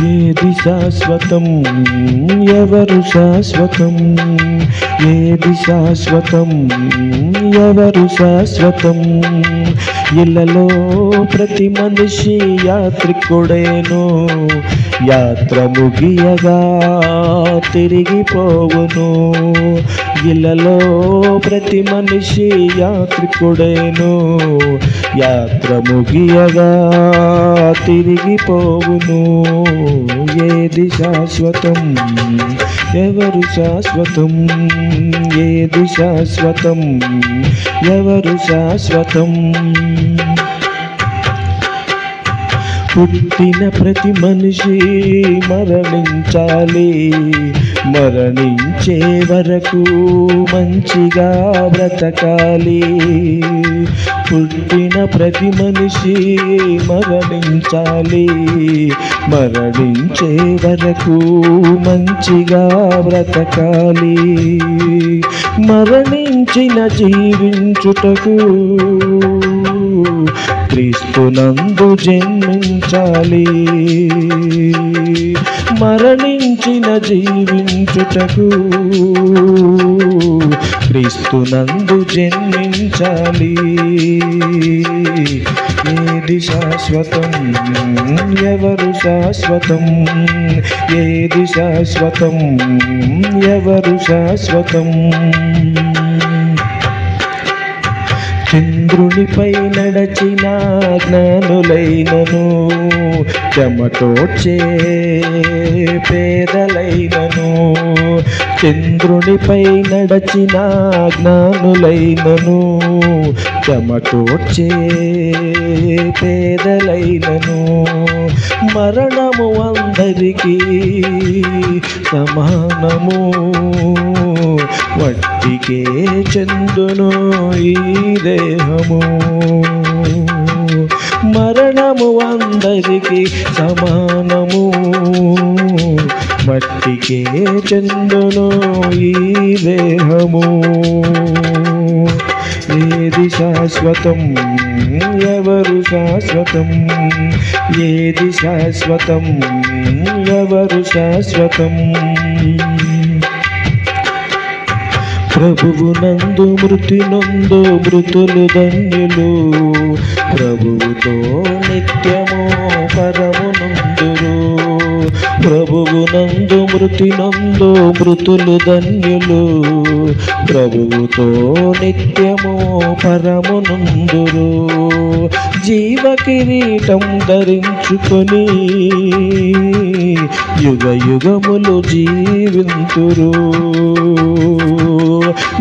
ఏది శాశ్వతం, ఎవరు శాశ్వతం, ఏది శాశ్వతం, ఎవరు శాశ్వతం. ఇళ్ళలో ప్రతి మనిషి యాత్రికుడేను, యాత్ర ముగియగా తిరిగిపోవును. ఇళ్ళలో ప్రతి మనిషి యాత్రికుడేను, యాత్ర ముగియగా తిరిగిపోవును. ఏది శాశ్వతం, ఎవరు శాశ్వతం, ఏది శాశ్వతం, ఎవరు శాశ్వతం. పుట్టిన ప్రతి మనిషి మరణించాలి, మరణించే వరకు మంచిగా బ్రతకాలి. పుట్టిన ప్రతి మనిషి మరణించాలి, మరణించే వరకు మంచిగా బ్రతకాలి. మరణించిన జీవించుటకు క్రీస్తునందు జన్మించాలి. మరణించిన జీవించుటకు క్రీస్తునందు జన్మించాలి. ఏది శాశ్వతం, ఎవరు శాశ్వతం, ఏది శాశ్వతం, ఎవరు శాశ్వతం. చంద్రునిపై నడచిన జ్ఞానులైనను, చెమటోడ్చే పేదలైనను. చంద్రునిపై నడచిన జ్ఞానులైనను, చెమటోడ్చే పేదలైనను. మరణము అందరికీ సమానము, వట్టికే చెందును ఈ దేహము. మరణము అందరికీ సమానము, మట్టికే చెందును ఈ దేహము. ఏది శాశ్వతం, ఎవరు శాశ్వతం, ఏది శాశ్వతం, ఎవరు శాశ్వతం. ప్రభువునందు మృతి నొందు మృతులు ధన్యులు, ప్రభువుతో నిత్యము పరమునందురు. ప్రభువునందు మృతి నొందు మృతులు ధన్యులు, ప్రభువుతో నిత్యము పరమునందురు. జీవ కిరీటం ధరించుకొని యుగ యుగములు జీవింతురు.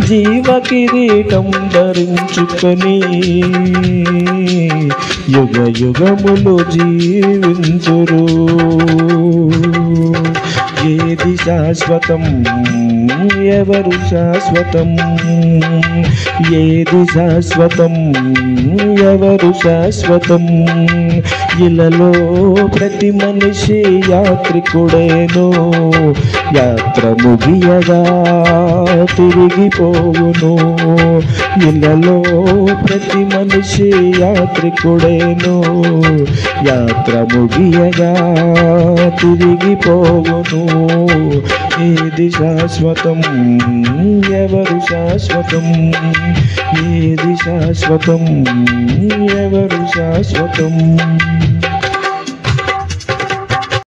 జీవ కిరీటం ధరించుకొని యుగ యుగములు జీవింతురు. ఏది శాశ్వతం, ఎవరు శాశ్వతం, ఏది శాశ్వతం, ఎవరు శాశ్వతం. ఇలలో ప్రతి మనిషి యాత్రికుడేను, యాత్ర ముగియగా తిరిగిపోవును. ఇలలో ప్రతి మనిషి యాత్రికుడేను, యాత్ర ముగియగా తిరిగిపోవును. ఏది శాశ్వతం, ఎవరు శాశ్వతం, ఏది శాశ్వతం, ఎవరు శాశ్వతం.